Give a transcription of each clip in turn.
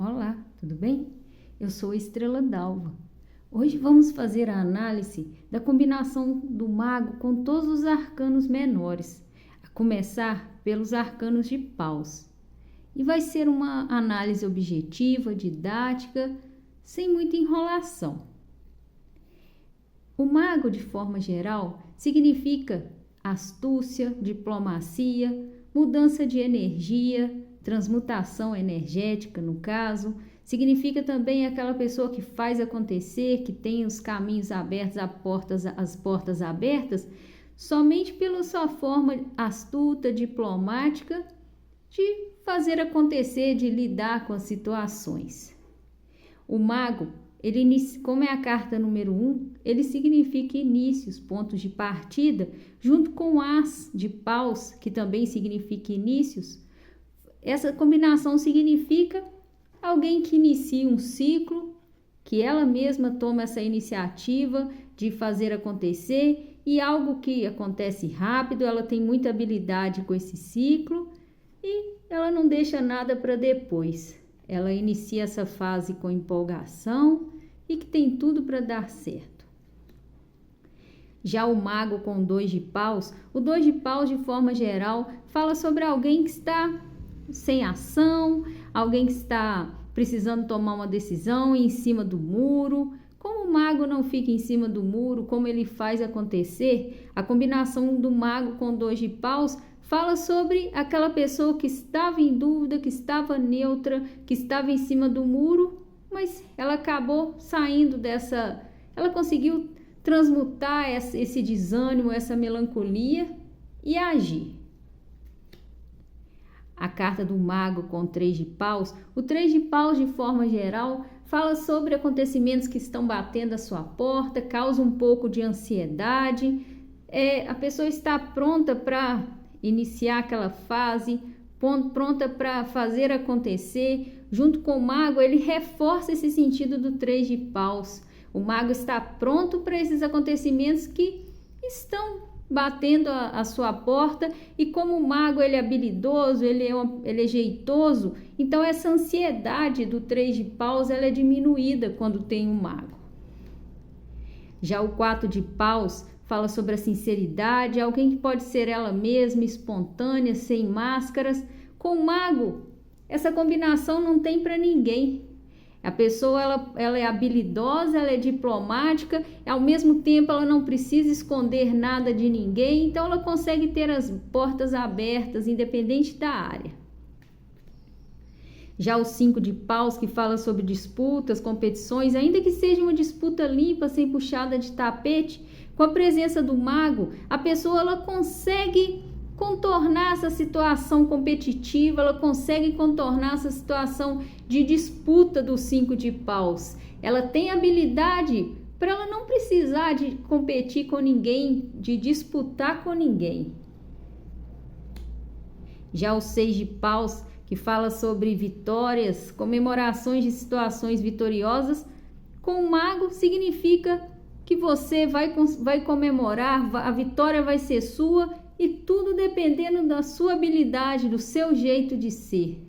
Olá, tudo bem? Eu sou a Estrela Dalva. Hoje vamos fazer a análise da combinação do mago com todos os arcanos menores, a começar pelos arcanos de paus. E vai ser uma análise objetiva, didática, sem muita enrolação. O mago, de forma geral, significa astúcia, diplomacia, mudança de energia, transmutação energética, no caso. Significa também aquela pessoa que faz acontecer, que tem os caminhos abertos, as portas abertas, somente pela sua forma astuta, diplomática, de fazer acontecer, de lidar com as situações. O mago, como é a carta número 1, ele significa inícios, pontos de partida, junto com o as de paus, que também significa inícios. Essa combinação significa alguém que inicia um ciclo, que ela mesma toma essa iniciativa de fazer acontecer, e algo que acontece rápido, ela tem muita habilidade com esse ciclo e ela não deixa nada para depois. Ela inicia essa fase com empolgação e que tem tudo para dar certo. Já o mago com 2 de paus, o 2 de paus, de forma geral, fala sobre alguém que está sem ação, alguém que está precisando tomar uma decisão em cima do muro. Como o mago não fica em cima do muro, como ele faz acontecer, a combinação do mago com 2 de paus fala sobre aquela pessoa que estava em dúvida, que estava neutra, que estava em cima do muro, mas ela acabou saindo ela conseguiu transmutar esse desânimo, essa melancolia e agir. A carta do mago com 3 de paus, o 3 de paus, de forma geral, fala sobre acontecimentos que estão batendo a sua porta, causa um pouco de ansiedade. A pessoa está pronta para iniciar aquela fase, pronta para fazer acontecer. Junto com o mago, ele reforça esse sentido do 3 de paus. O mago está pronto para esses acontecimentos que estão batendo a sua porta, e como o mago ele é habilidoso, ele é jeitoso, então essa ansiedade do 3 de paus ela é diminuída quando tem um mago. Já o 4 de paus fala sobre a sinceridade, alguém que pode ser ela mesma, espontânea, sem máscaras. Com o mago, essa combinação não tem para ninguém. A pessoa ela é habilidosa, ela é diplomática, ao mesmo tempo ela não precisa esconder nada de ninguém, então ela consegue ter as portas abertas, independente da área. Já o 5 de paus, que fala sobre disputas, competições, ainda que seja uma disputa limpa, sem puxada de tapete, com a presença do mago, a pessoa ela consegue contornar essa situação competitiva, ela consegue contornar essa situação de disputa do 5 de paus. Ela tem habilidade para ela não precisar de competir com ninguém, de disputar com ninguém. Já o 6 de paus, que fala sobre vitórias, comemorações de situações vitoriosas, com o mago significa que você vai comemorar, a vitória vai ser sua, e tudo dependendo da sua habilidade, do seu jeito de ser.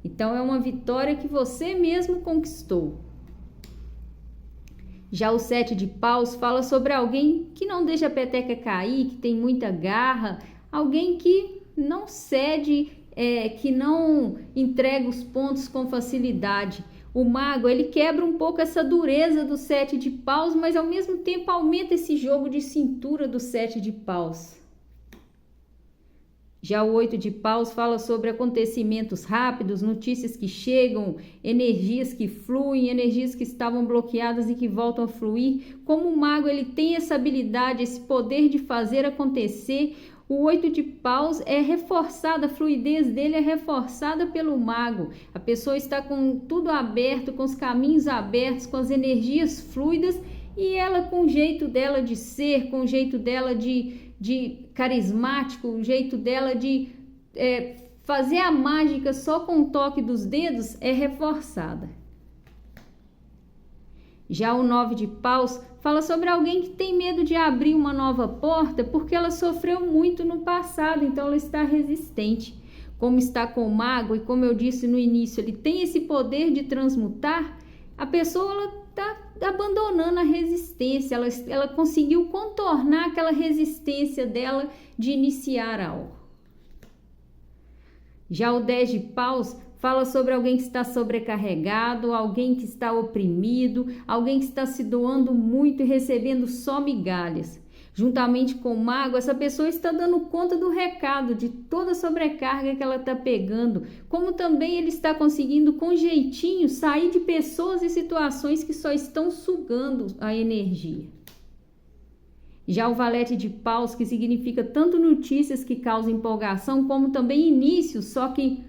Então é uma vitória que você mesmo conquistou. Já o 7 de paus fala sobre alguém que não deixa a peteca cair, que tem muita garra, alguém que não cede, que não entrega os pontos com facilidade. O mago, ele quebra um pouco essa dureza do 7 de paus, mas ao mesmo tempo aumenta esse jogo de cintura do 7 de paus. Já o 8 de paus fala sobre acontecimentos rápidos, notícias que chegam, energias que fluem, energias que estavam bloqueadas e que voltam a fluir. Como o mago ele tem essa habilidade, esse poder de fazer acontecer, o 8 de paus é reforçada, a fluidez dele é reforçada pelo mago. A pessoa está com tudo aberto, com os caminhos abertos, com as energias fluidas, e ela, com o jeito dela de ser, com o jeito dela de carismático, o jeito dela de fazer a mágica só com o toque dos dedos, é reforçada. Já o 9 de paus fala sobre alguém que tem medo de abrir uma nova porta porque ela sofreu muito no passado, então ela está resistente. como está com o mago, e como eu disse no início, ele tem esse poder de transmutar, a pessoa está abandonando a resistência, ela conseguiu contornar aquela resistência dela de iniciar algo. Já o 10 de paus fala sobre alguém que está sobrecarregado, alguém que está oprimido, alguém que está se doando muito e recebendo só migalhas. Juntamente com o mago, essa pessoa está dando conta do recado, de toda a sobrecarga que ela está pegando, como também ele está conseguindo com jeitinho sair de pessoas e situações que só estão sugando a energia. Já o valete de paus, que significa tanto notícias que causam empolgação, como também inícios, só que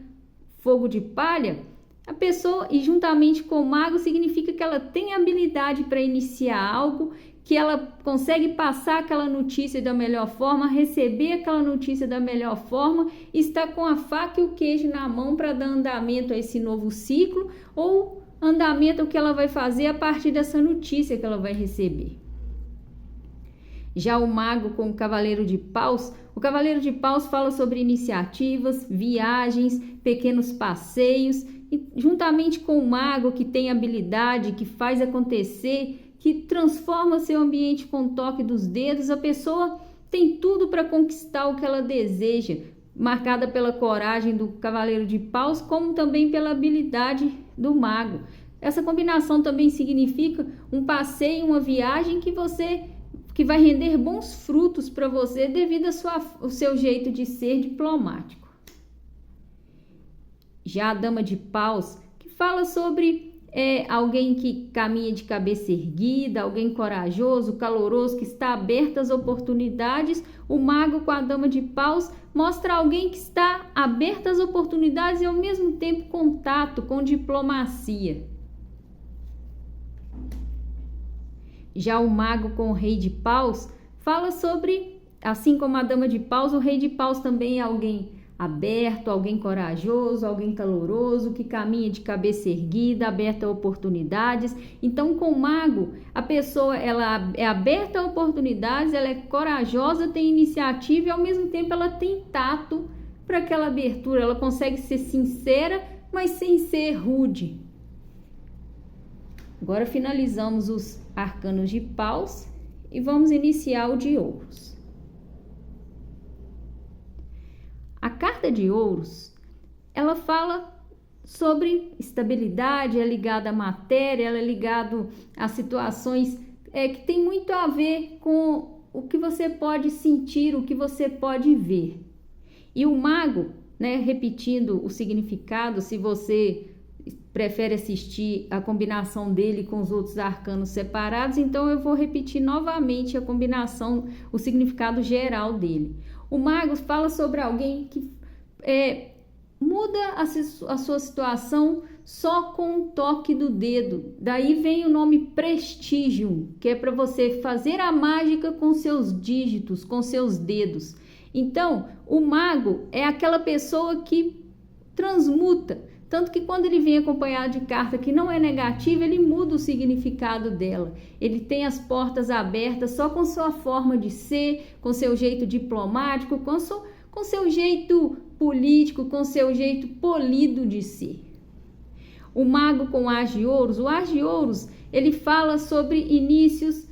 fogo de palha, a pessoa, e juntamente com o mago, significa que ela tem habilidade para iniciar algo, que ela consegue passar aquela notícia da melhor forma, receber aquela notícia da melhor forma, está com a faca e o queijo na mão para dar andamento a esse novo ciclo, ou andamento ao que ela vai fazer a partir dessa notícia que ela vai receber. Já o mago com o cavaleiro de paus, o cavaleiro de paus fala sobre iniciativas, viagens, pequenos passeios, e juntamente com o mago que tem habilidade, que faz acontecer, que transforma seu ambiente com o toque dos dedos, a pessoa tem tudo para conquistar o que ela deseja, marcada pela coragem do cavaleiro de paus, como também pela habilidade do mago. Essa combinação também significa um passeio, uma viagem que vai render bons frutos para você devido ao seu jeito de ser diplomático. Já a dama de paus, que fala sobre alguém que caminha de cabeça erguida, alguém corajoso, caloroso, que está aberto às oportunidades. O mago com a dama de paus mostra alguém que está aberto às oportunidades e ao mesmo tempo contato com diplomacia. Já o mago com o rei de paus fala sobre, assim como a dama de paus, o rei de paus também é alguém aberto, alguém corajoso, alguém caloroso, que caminha de cabeça erguida, aberta a oportunidades. Então, com o mago, a pessoa ela é aberta a oportunidades, ela é corajosa, tem iniciativa e ao mesmo tempo ela tem tato para aquela abertura, ela consegue ser sincera, mas sem ser rude. Agora finalizamos os arcanos de paus e vamos iniciar o de ouros. A carta de ouros, ela fala sobre estabilidade, é ligada à matéria, ela é ligada a situações que tem muito a ver com o que você pode sentir, o que você pode ver. E o mago, repetindo o significado, se você prefere assistir a combinação dele com os outros arcanos separados, então eu vou repetir novamente a combinação, o significado geral dele. O mago fala sobre alguém que muda a sua situação só com um toque do dedo. Daí vem o nome prestígio, que é para você fazer a mágica com seus dígitos, com seus dedos. Então, o mago é aquela pessoa que transmuta. Tanto que quando ele vem acompanhado de carta que não é negativa, ele muda o significado dela. Ele tem as portas abertas só com sua forma de ser, com seu jeito diplomático, com seu jeito político, com seu jeito polido de ser. O mago com o as de ouros, o as de ouros, ele fala sobre inícios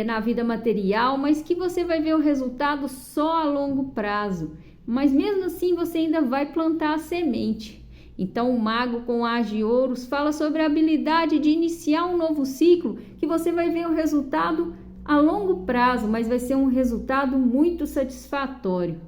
na vida material, mas que você vai ver o resultado só a longo prazo. Mas mesmo assim você ainda vai plantar a semente. Então, o mago com as de ouros fala sobre a habilidade de iniciar um novo ciclo, que você vai ver o resultado a longo prazo, mas vai ser um resultado muito satisfatório.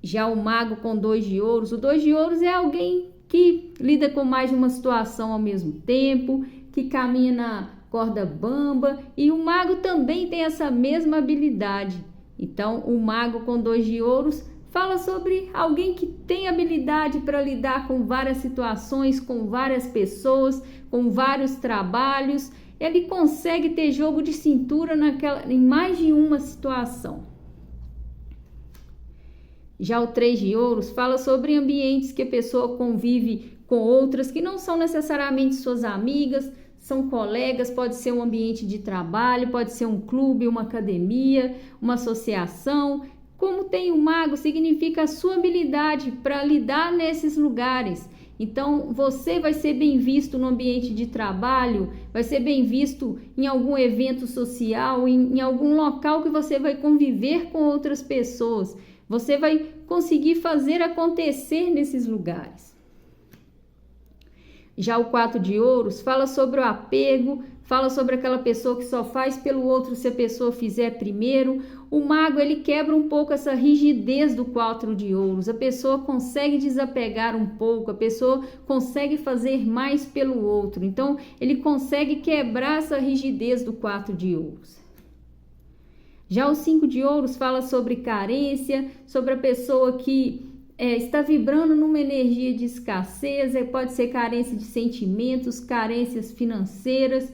Já o mago com 2 de ouros, o 2 de ouros é alguém que lida com mais de uma situação ao mesmo tempo, que caminha na corda bamba, e o mago também tem essa mesma habilidade. Então, o mago com 2 de ouros fala sobre alguém que tem habilidade para lidar com várias situações, com várias pessoas, com vários trabalhos. Ele consegue ter jogo de cintura em mais de uma situação. Já o 3 de ouros fala sobre ambientes que a pessoa convive com outras que não são necessariamente suas amigas, são colegas, pode ser um ambiente de trabalho, pode ser um clube, uma academia, uma associação, como tem o mago, significa a sua habilidade para lidar nesses lugares. Então, você vai ser bem visto no ambiente de trabalho, vai ser bem visto em algum evento social, em algum local que você vai conviver com outras pessoas. Você vai conseguir fazer acontecer nesses lugares. Já o 4 de ouros fala sobre o apego, fala sobre aquela pessoa que só faz pelo outro se a pessoa fizer primeiro. O mago, ele quebra um pouco essa rigidez do 4 de ouros. A pessoa consegue desapegar um pouco, a pessoa consegue fazer mais pelo outro. Então, ele consegue quebrar essa rigidez do 4 de ouros. Já o 5 de ouros fala sobre carência, sobre a pessoa que está vibrando numa energia de escassez, pode ser carência de sentimentos, carências financeiras.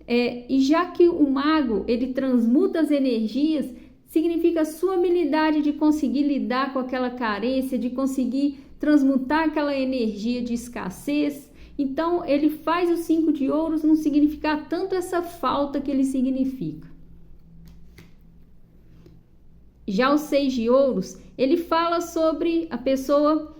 E já que o mago, ele transmuta as energias, significa a sua habilidade de conseguir lidar com aquela carência, de conseguir transmutar aquela energia de escassez. Então, ele faz o 5 de ouros não significar tanto essa falta que ele significa. Já o 6 de ouros, ele fala sobre a pessoa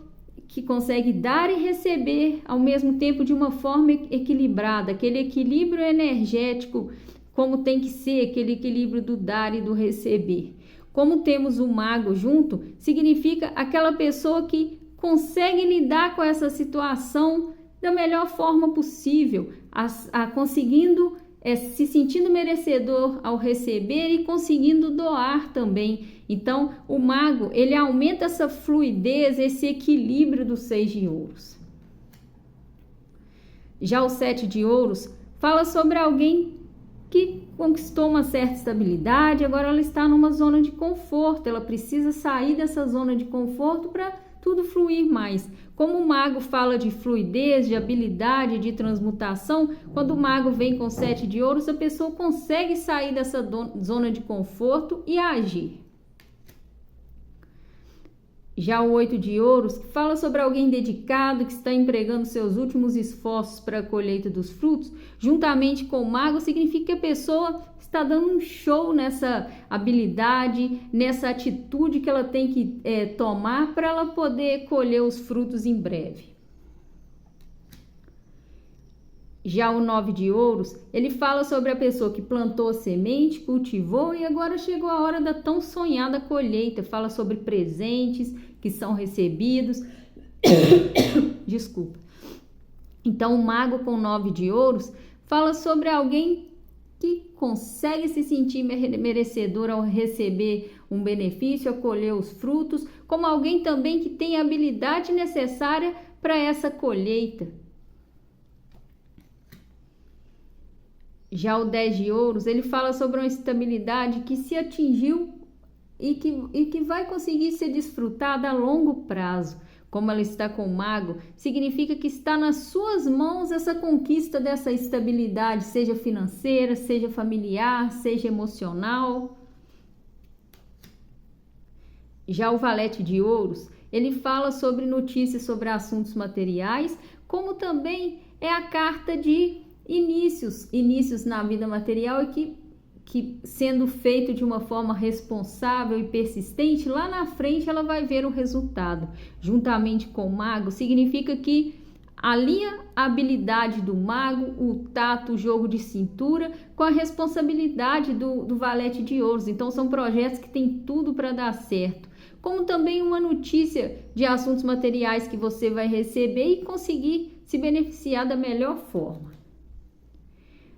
que consegue dar e receber ao mesmo tempo de uma forma equilibrada, aquele equilíbrio energético, como tem que ser, aquele equilíbrio do dar e do receber. Como temos o mago junto, significa aquela pessoa que consegue lidar com essa situação da melhor forma possível, conseguindo se sentindo merecedor ao receber e conseguindo doar também. Então, o mago, ele aumenta essa fluidez, esse equilíbrio do 6 de ouros. Já o 7 de ouros fala sobre alguém que conquistou uma certa estabilidade, agora ela está numa zona de conforto, ela precisa sair dessa zona de conforto para tudo fluir mais. Como o mago fala de fluidez, de habilidade, de transmutação, quando o mago vem com 7 de ouros, a pessoa consegue sair dessa zona de conforto e agir. Já o 8 de ouros fala sobre alguém dedicado que está empregando seus últimos esforços para a colheita dos frutos, juntamente com o mago, significa que a pessoa está dando um show nessa habilidade, nessa atitude que ela tem que tomar para ela poder colher os frutos em breve. Já o 9 de ouros, ele fala sobre a pessoa que plantou a semente, cultivou e agora chegou a hora da tão sonhada colheita. Fala sobre presentes que são recebidos. Desculpa. Então, o mago com 9 de ouros fala sobre alguém que consegue se sentir merecedor ao receber um benefício, a colher os frutos, como alguém também que tem a habilidade necessária para essa colheita. Já o 10 de ouros, ele fala sobre uma estabilidade que se atingiu e que vai conseguir ser desfrutada a longo prazo. Como ela está com o mago, significa que está nas suas mãos essa conquista dessa estabilidade, seja financeira, seja familiar, seja emocional. Já o valete de ouros, ele fala sobre notícias sobre assuntos materiais, como também é a carta de inícios na vida material e que sendo feito de uma forma responsável e persistente, lá na frente ela vai ver o resultado. Juntamente com o mago, significa que alinha a habilidade do mago, o tato, o jogo de cintura, com a responsabilidade do valete de ouros. Então, são projetos que têm tudo para dar certo. Como também uma notícia de assuntos materiais que você vai receber e conseguir se beneficiar da melhor forma.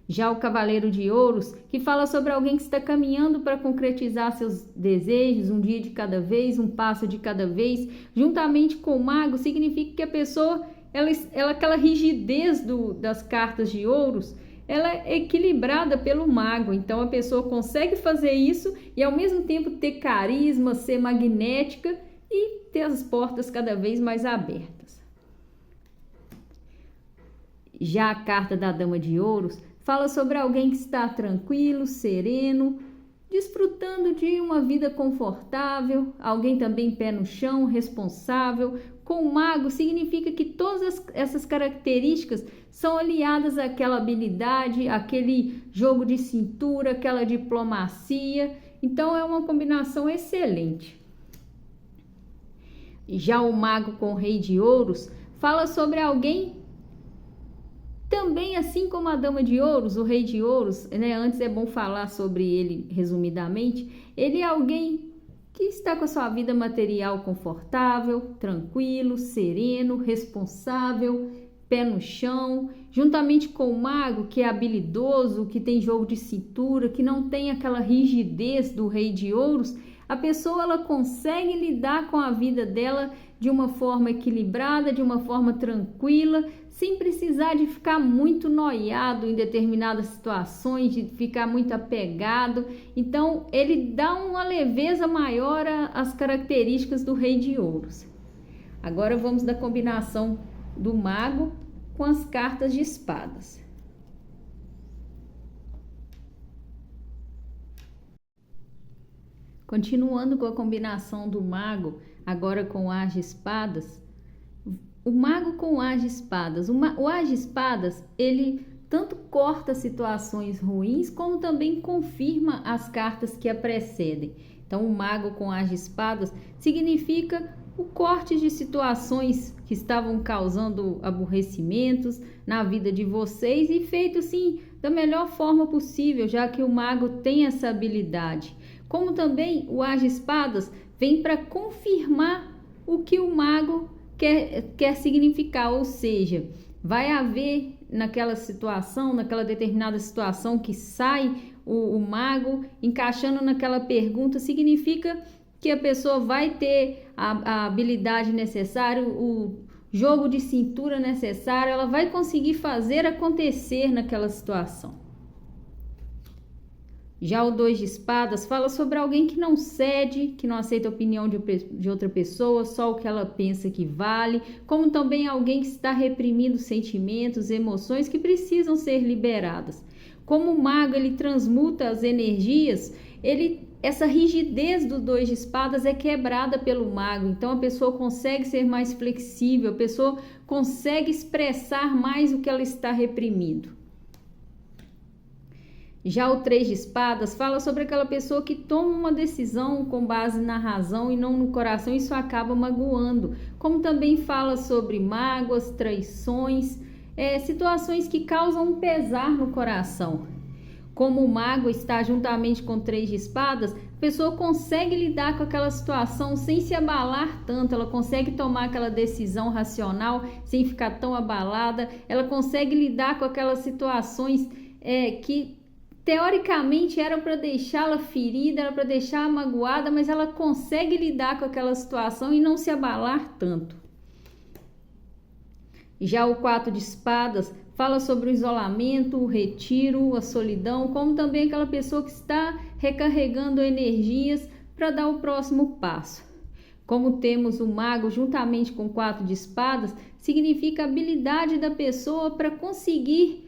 Já o cavaleiro de ouros, que fala sobre alguém que está caminhando para concretizar seus desejos, um dia de cada vez, um passo de cada vez, juntamente com o mago, significa que a pessoa, aquela rigidez das cartas de ouros, ela é equilibrada pelo mago. Então, a pessoa consegue fazer isso e, ao mesmo tempo, ter carisma, ser magnética e ter as portas cada vez mais abertas. Já a carta da dama de ouros fala sobre alguém que está tranquilo, sereno, desfrutando de uma vida confortável, alguém também pé no chão, responsável. Com o mago, significa que todas essas características são aliadas àquela habilidade, àquele jogo de cintura, aquela diplomacia. Então, é uma combinação excelente. Já o mago com o rei de ouros fala sobre alguém também, assim como a dama de ouros, o rei de ouros, né? Antes é bom falar sobre ele resumidamente. Ele é alguém que está com a sua vida material confortável, tranquilo, sereno, responsável, pé no chão, juntamente com o mago, que é habilidoso, que tem jogo de cintura, que não tem aquela rigidez do rei de ouros. A pessoa ela consegue lidar com a vida dela de uma forma equilibrada, de uma forma tranquila, sem precisar de ficar muito noiado em determinadas situações, de ficar muito apegado. Então, ele dá uma leveza maior às características do rei de ouros. Agora vamos da combinação do mago com as cartas de espadas. Continuando com a combinação do mago, agora com o as de espadas. O mago com o as de espadas. O as de espadas, ele tanto corta situações ruins, como também confirma as cartas que a precedem. Então, o mago com o as de espadas significa o corte de situações que estavam causando aborrecimentos na vida de vocês e feito, sim, da melhor forma possível, já que o mago tem essa habilidade. Como também o as de espadas vem para confirmar o que o mago quer significar, ou seja, vai haver naquela situação, naquela determinada situação que sai o mago encaixando naquela pergunta, significa que a pessoa vai ter a habilidade necessária, o jogo de cintura necessário, ela vai conseguir fazer acontecer naquela situação. Já o 2 de espadas fala sobre alguém que não cede, que não aceita a opinião de outra pessoa, só o que ela pensa que vale, como também alguém que está reprimindo sentimentos, emoções que precisam ser liberadas. Como o mago ele transmuta as energias, essa rigidez do 2 de espadas é quebrada pelo mago, então a pessoa consegue ser mais flexível, a pessoa consegue expressar mais o que ela está reprimindo. Já o 3 de espadas fala sobre aquela pessoa que toma uma decisão com base na razão e não no coração, isso acaba magoando. Como também fala sobre mágoas, traições, situações que causam um pesar no coração. Como o mago está juntamente com o 3 de espadas, a pessoa consegue lidar com aquela situação sem se abalar tanto, ela consegue tomar aquela decisão racional sem ficar tão abalada, ela consegue lidar com aquelas situações que teoricamente era para deixá-la ferida, era para deixá-la magoada, mas ela consegue lidar com aquela situação e não se abalar tanto. Já o 4 de espadas fala sobre o isolamento, o retiro, a solidão, como também aquela pessoa que está recarregando energias para dar o próximo passo. Como temos o mago juntamente com o 4 de espadas, significa a habilidade da pessoa para conseguir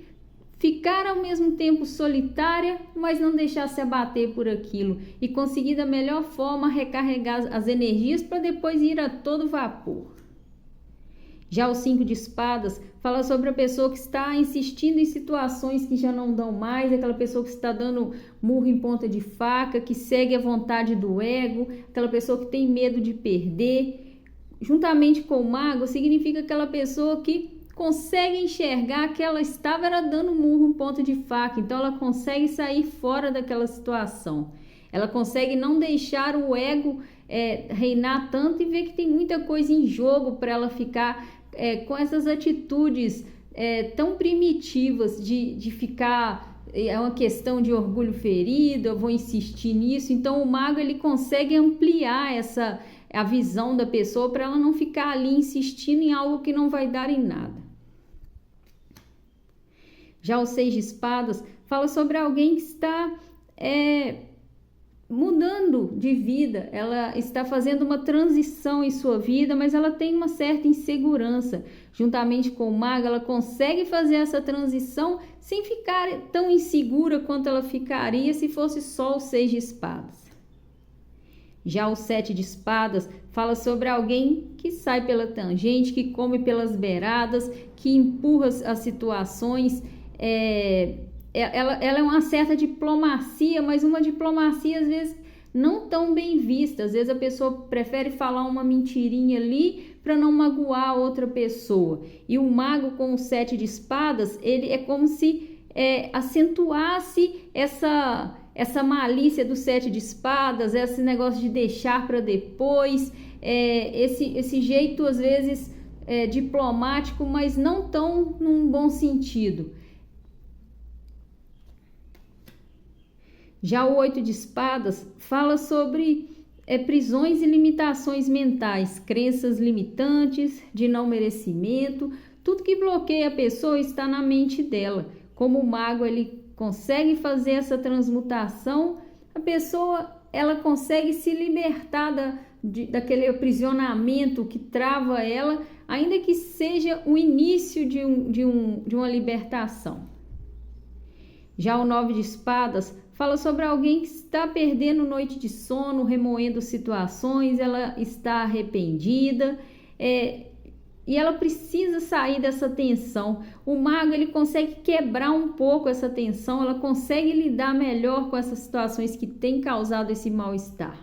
ficar ao mesmo tempo solitária, mas não deixar se abater por aquilo e conseguir da melhor forma recarregar as energias para depois ir a todo vapor. Já o 5 de espadas fala sobre a pessoa que está insistindo em situações que já não dão mais, aquela pessoa que está dando murro em ponta de faca, que segue a vontade do ego, aquela pessoa que tem medo de perder. Juntamente com o mago, significa aquela pessoa que consegue enxergar que ela estava dando murro em ponta de faca, então ela consegue sair fora daquela situação. Ela consegue não deixar o ego reinar tanto e ver que tem muita coisa em jogo para ela ficar com essas atitudes tão primitivas de ficar, é uma questão de orgulho ferido, eu vou insistir nisso. Então o mago ele consegue ampliar a visão da pessoa para ela não ficar ali insistindo em algo que não vai dar em nada. Já o 6 de espadas fala sobre alguém que está mudando de vida, ela está fazendo uma transição em sua vida, mas ela tem uma certa insegurança. Juntamente com o mago, ela consegue fazer essa transição sem ficar tão insegura quanto ela ficaria se fosse só o 6 de espadas. Já o 7 de espadas fala sobre alguém que sai pela tangente, que come pelas beiradas, que empurra as situações. Ela é uma certa diplomacia, mas uma diplomacia às vezes não tão bem vistas. Às vezes a pessoa prefere falar uma mentirinha ali para não magoar a outra pessoa. E o mago com o 7 de espadas, ele é como se acentuasse essa malícia do 7 de espadas, esse negócio de deixar para depois, esse jeito às vezes diplomático, mas não tão num bom sentido. Já o 8 de espadas fala sobre prisões e limitações mentais, crenças limitantes, de não merecimento, tudo que bloqueia a pessoa está na mente dela. Como o mago ele consegue fazer essa transmutação, a pessoa ela consegue se libertar daquele aprisionamento que trava ela, ainda que seja o início de uma libertação. Já o 9 de espadas fala sobre alguém que está perdendo noite de sono, remoendo situações, ela está arrependida e ela precisa sair dessa tensão. O mago ele consegue quebrar um pouco essa tensão, ela consegue lidar melhor com essas situações que têm causado esse mal-estar.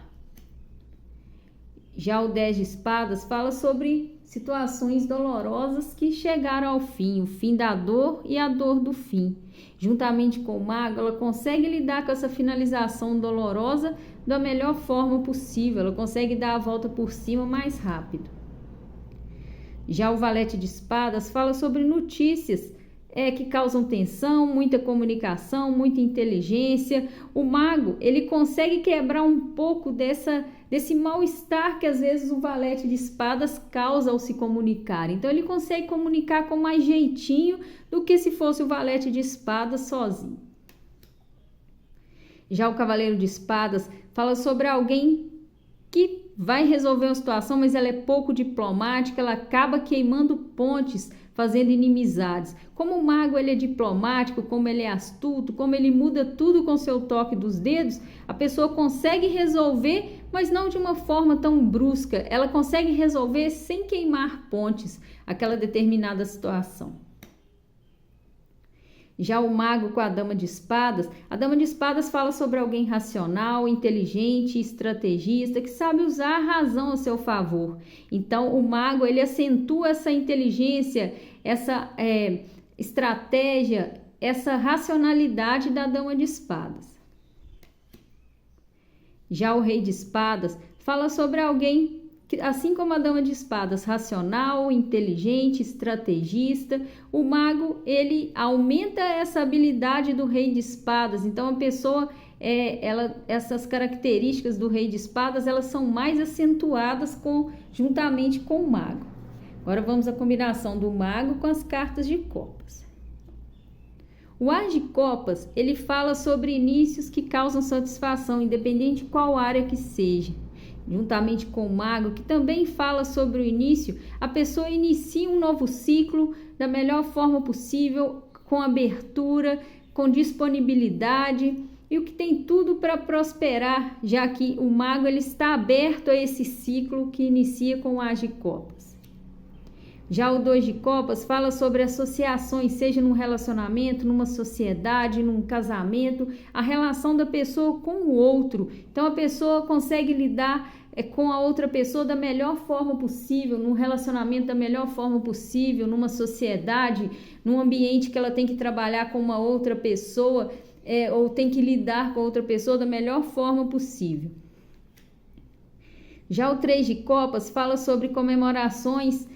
Já o 10 de espadas fala sobre situações dolorosas que chegaram ao fim, o fim da dor e a dor do fim. Juntamente com o mago, ela consegue lidar com essa finalização dolorosa da melhor forma possível, ela consegue dar a volta por cima mais rápido. Já o valete de espadas fala sobre notícias que causam tensão, muita comunicação, muita inteligência. O mago, ele consegue quebrar um pouco desse mal-estar que às vezes o valete de espadas causa ao se comunicar. Então ele consegue comunicar com mais jeitinho do que se fosse o valete de espadas sozinho. Já o cavaleiro de espadas fala sobre alguém que vai resolver uma situação, mas ela é pouco diplomática, ela acaba queimando pontes, fazendo inimizades. Como o mago ele é diplomático, como ele é astuto, como ele muda tudo com seu toque dos dedos, a pessoa consegue resolver, mas não de uma forma tão brusca. Ela consegue resolver sem queimar pontes, aquela determinada situação. Já o mago com a dama de espadas fala sobre alguém racional, inteligente, estrategista, que sabe usar a razão a seu favor. Então, o mago, ele acentua essa inteligência, essa estratégia, essa racionalidade da dama de espadas. Já o rei de espadas fala sobre alguém que, assim como a dama de espadas, racional, inteligente, estrategista, o mago ele aumenta essa habilidade do rei de espadas. Então a pessoa, essas características do rei de espadas, elas são mais acentuadas juntamente com o mago. Agora vamos à combinação do mago com as cartas de copas. O as de copas, ele fala sobre inícios que causam satisfação, independente de qual área que seja. Juntamente com o mago, que também fala sobre o início, a pessoa inicia um novo ciclo da melhor forma possível, com abertura, com disponibilidade e o que tem tudo para prosperar, já que o mago ele está aberto a esse ciclo que inicia com o as de copas. Já o 2 de copas fala sobre associações, seja num relacionamento, numa sociedade, num casamento, a relação da pessoa com o outro. Então a pessoa consegue lidar com a outra pessoa da melhor forma possível, num relacionamento da melhor forma possível, numa sociedade, num ambiente que ela tem que trabalhar com uma outra pessoa ou tem que lidar com outra pessoa da melhor forma possível. Já o 3 de copas fala sobre comemorações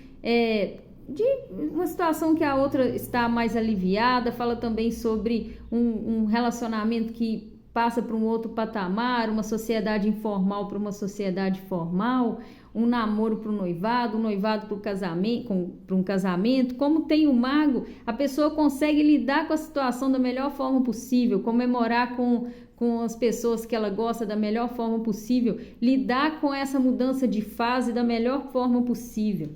de uma situação que a outra está mais aliviada, fala também sobre um relacionamento que passa para um outro patamar, uma sociedade informal para uma sociedade formal, um namoro para o noivado, um noivado para um casamento. Como tem o mago, a pessoa consegue lidar com a situação da melhor forma possível, comemorar com as pessoas que ela gosta da melhor forma possível, lidar com essa mudança de fase da melhor forma possível.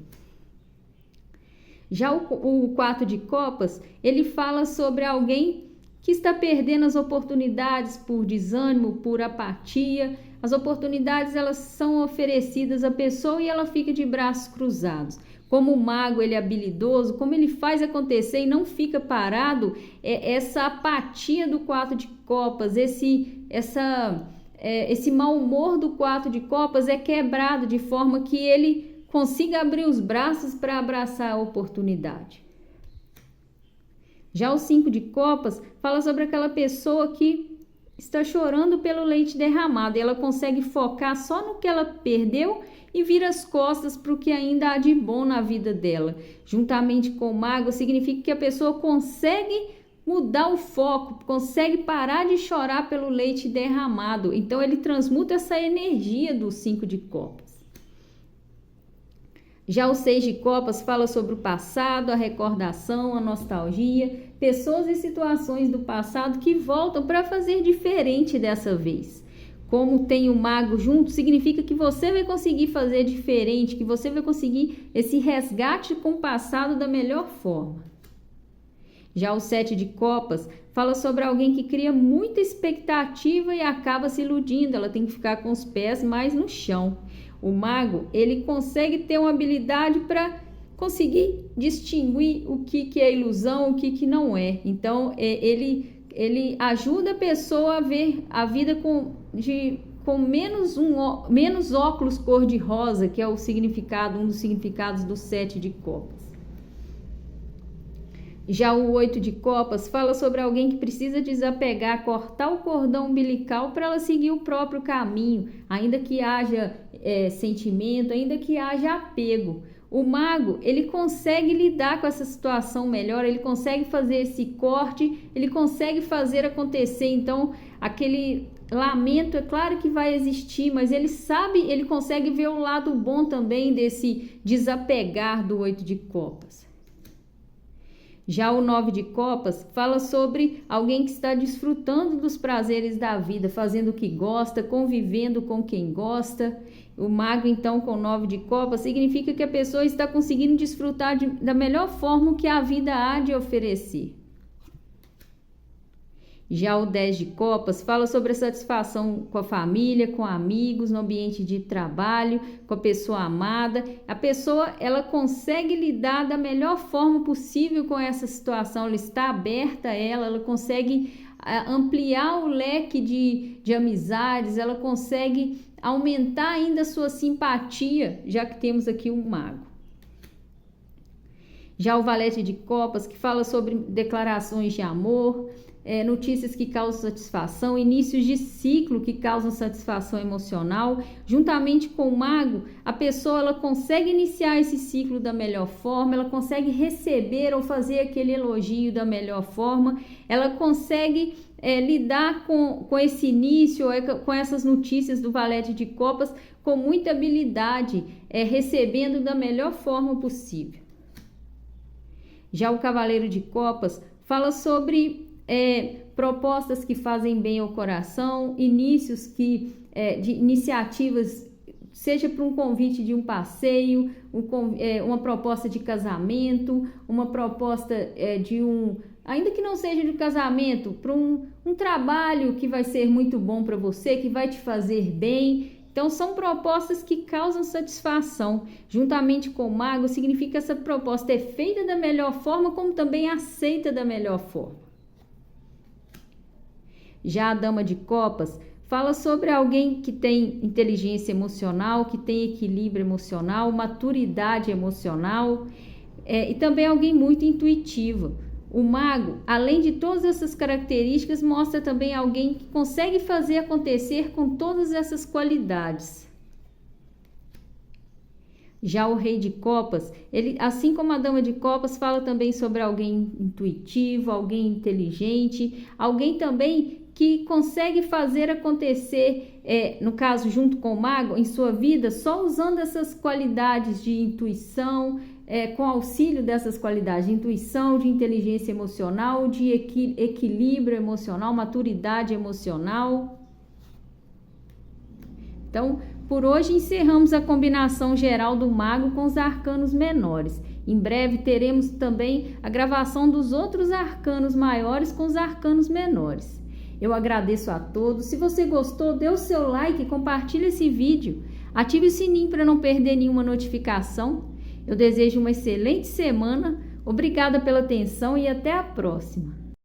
Já o 4 de copas, ele fala sobre alguém que está perdendo as oportunidades por desânimo, por apatia. As oportunidades elas são oferecidas à pessoa e ela fica de braços cruzados. Como o mago ele é habilidoso, como ele faz acontecer e não fica parado, essa apatia do 4 de copas, essa esse mau humor do 4 de copas é quebrado de forma que ele consiga abrir os braços para abraçar a oportunidade. Já o 5 de copas fala sobre aquela pessoa que está chorando pelo leite derramado e ela consegue focar só no que ela perdeu e vira as costas para o que ainda há de bom na vida dela. Juntamente com o mago, significa que a pessoa consegue mudar o foco, consegue parar de chorar pelo leite derramado. Então ele transmuta essa energia do 5 de copas. Já o 6 de copas fala sobre o passado, a recordação, a nostalgia, pessoas e situações do passado que voltam para fazer diferente dessa vez. Como tem o mago junto, significa que você vai conseguir fazer diferente, que você vai conseguir esse resgate com o passado da melhor forma. Já o 7 de copas fala sobre alguém que cria muita expectativa e acaba se iludindo, ela tem que ficar com os pés mais no chão. O mago, ele consegue ter uma habilidade para conseguir distinguir o que é ilusão, o que não é. Então, ele ajuda a pessoa a ver a vida com menos óculos cor-de-rosa, que é um dos significados do 7 de copas. Já o 8 de copas fala sobre alguém que precisa desapegar, cortar o cordão umbilical para ela seguir o próprio caminho, ainda que haja sentimento, ainda que haja apego. O mago, ele consegue lidar com essa situação melhor, ele consegue fazer esse corte, ele consegue fazer acontecer. Então, aquele lamento, é claro que vai existir, mas ele consegue ver o lado bom também desse desapegar do 8 de copas. Já o 9 de copas fala sobre alguém que está desfrutando dos prazeres da vida, fazendo o que gosta, convivendo com quem gosta. O mago, então, com 9 de copas, significa que a pessoa está conseguindo desfrutar da melhor forma que a vida há de oferecer. Já o 10 de copas fala sobre a satisfação com a família, com amigos, no ambiente de trabalho, com a pessoa amada. A pessoa, ela consegue lidar da melhor forma possível com essa situação, ela está aberta a ela consegue ampliar o leque de amizades, ela consegue aumentar ainda a sua simpatia, já que temos aqui um mago. Já o valete de copas, que fala sobre declarações de amor, notícias que causam satisfação, inícios de ciclo que causam satisfação emocional. Juntamente com o mago, a pessoa ela consegue iniciar esse ciclo da melhor forma, ela consegue receber ou fazer aquele elogio da melhor forma, ela consegue lidar com esse início, com essas notícias do valete de copas com muita habilidade, recebendo da melhor forma possível. Já o cavaleiro de copas fala sobre propostas que fazem bem ao coração, inícios de iniciativas, seja para um convite de um passeio, uma proposta de casamento, uma proposta ainda que não seja de casamento, para um trabalho que vai ser muito bom para você, que vai te fazer bem. Então, são propostas que causam satisfação. Juntamente com o mago, significa que essa proposta é feita da melhor forma, como também aceita da melhor forma. Já a dama de copas fala sobre alguém que tem inteligência emocional, que tem equilíbrio emocional, maturidade emocional, e também alguém muito intuitivo. O mago, além de todas essas características, mostra também alguém que consegue fazer acontecer com todas essas qualidades. Já o rei de copas, ele, assim como a dama de copas, fala também sobre alguém intuitivo, alguém inteligente, alguém também que consegue fazer acontecer, no caso, junto com o mago, em sua vida, só usando essas qualidades de intuição, com auxílio dessas qualidades de intuição, de inteligência emocional, de equilíbrio emocional, maturidade emocional. Então, por hoje encerramos a combinação geral do mago com os arcanos menores. Em breve teremos também a gravação dos outros arcanos maiores com os arcanos menores. Eu agradeço a todos. Se você gostou, dê o seu like, compartilhe esse vídeo, ative o sininho para não perder nenhuma notificação. Eu desejo uma excelente semana, obrigada pela atenção e até a próxima.